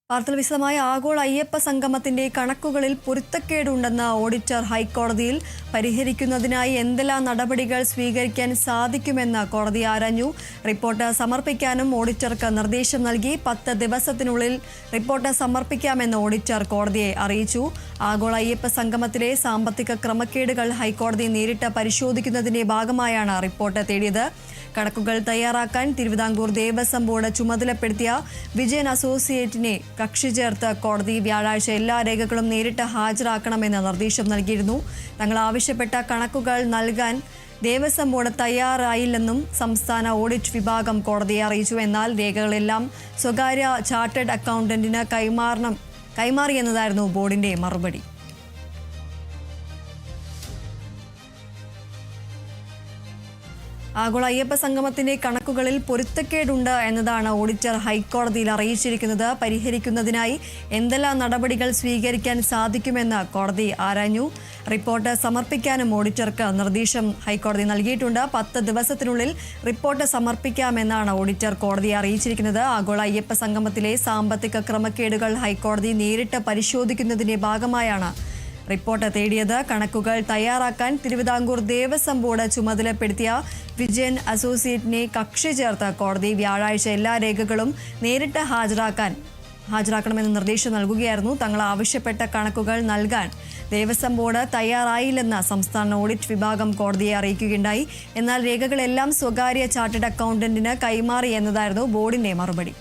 വാർത്തകൾ വിശദമായ ആഗോള അയ്യപ്പ സംഗമത്തിന്റെ കണക്കുകളിൽ പൊരുത്തക്കേടുണ്ടെന്ന് ഓഡിറ്റർ ഹൈക്കോടതിയിൽ പരിഹരിക്കുന്നതിനായി എന്തെല്ലാം നടപടികൾ സ്വീകരിക്കാൻ സാധിക്കുമെന്ന് കോടതി ആരാഞ്ഞു. റിപ്പോർട്ട് സമർപ്പിക്കാനും ഓഡിറ്റർക്ക് നിർദ്ദേശം നൽകി. 10 ദിവസത്തിനുള്ളിൽ റിപ്പോർട്ട് സമർപ്പിക്കാമെന്ന് ഓഡിറ്റർ കോടതിയെ അറിയിച്ചു. ആഗോള അയ്യപ്പ സംഗമത്തിലെ സാമ്പത്തിക ക്രമക്കേടുകൾ ഹൈക്കോടതി നേരിട്ട് പരിശോധിക്കുന്നതിന്റെ ഭാഗമായാണ് റിപ്പോർട്ട് തേടിയത്. കണക്കുകൾ തയ്യാറാക്കാൻ തിരുവിതാംകൂർ ദേവസ്വം ബോർഡ് ചുമതലപ്പെടുത്തിയ വിജയൻ അസോസിയേറ്റിനെ കക്ഷി ചേർത്ത് കോടതി വ്യാഴാഴ്ച എല്ലാ രേഖകളും നേരിട്ട് ഹാജരാക്കണമെന്ന് നിർദ്ദേശം നൽകിയിരുന്നു. തങ്ങൾ ആവശ്യപ്പെട്ട കണക്കുകൾ നൽകാൻ ദേവസ്വം ബോർഡ് തയ്യാറായില്ലെന്നും സംസ്ഥാന ഓഡിറ്റ് വിഭാഗം കോടതിയെ അറിയിച്ചു. എന്നാൽ രേഖകളെല്ലാം സ്വകാര്യ ചാർട്ടേഡ് അക്കൗണ്ടന്റിന് കൈമാറിയെന്നതായിരുന്നു ബോർഡിന്റെ മറുപടി. ആഗോള അയ്യപ്പ സംഗമത്തിന്റെ കണക്കുകളിൽ പൊരുത്തക്കേടുണ്ട് എന്നതാണ് ഓഡിറ്റർ ഹൈക്കോടതിയിൽ അറിയിച്ചിരിക്കുന്നത്. പരിഹരിക്കുന്നതിനായി എന്തെല്ലാം നടപടികൾ സ്വീകരിക്കാൻ സാധിക്കുമെന്ന് കോടതി ആരാഞ്ഞു. റിപ്പോർട്ട് സമർപ്പിക്കാനും ഓഡിറ്റർക്ക് നിർദ്ദേശം ഹൈക്കോടതി നൽകിയിട്ടുണ്ട്. 10 ദിവസത്തിനുള്ളിൽ റിപ്പോർട്ട് സമർപ്പിക്കാമെന്നാണ് ഓഡിറ്റർ കോടതിയെ അറിയിച്ചിരിക്കുന്നത്. ആഗോള അയ്യപ്പ സംഗമത്തിലെ സാമ്പത്തിക ക്രമക്കേടുകൾ ഹൈക്കോടതി നേരിട്ട് പരിശോധിക്കുന്നതിന്റെ ഭാഗമായാണ് റിപ്പോർട്ട് തേടിയത്. കണക്കുകൾ തയ്യാറാക്കാൻ തിരുവിതാംകൂർ ദേവസ്വം ബോർഡ് ചുമതലപ്പെടുത്തിയ വിജയൻ അസോസിയേറ്റിനെ കക്ഷി ചേർത്ത് കോടതി വ്യാഴാഴ്ച എല്ലാ രേഖകളും നേരിട്ട് ഹാജരാക്കണമെന്ന് നിർദ്ദേശം നൽകുകയായിരുന്നു. തങ്ങൾ ആവശ്യപ്പെട്ട കണക്കുകൾ നൽകാൻ ദേവസ്വം ബോർഡ് തയ്യാറായില്ലെന്ന് സംസ്ഥാന ഓഡിറ്റ് വിഭാഗം കോടതിയെ അറിയിക്കുകയുണ്ടായി. എന്നാൽ രേഖകളെല്ലാം സ്വകാര്യ ചാർട്ടേഡ് അക്കൗണ്ടന്റിന് കൈമാറി എന്നതായിരുന്നു ബോർഡിന്റെ മറുപടി.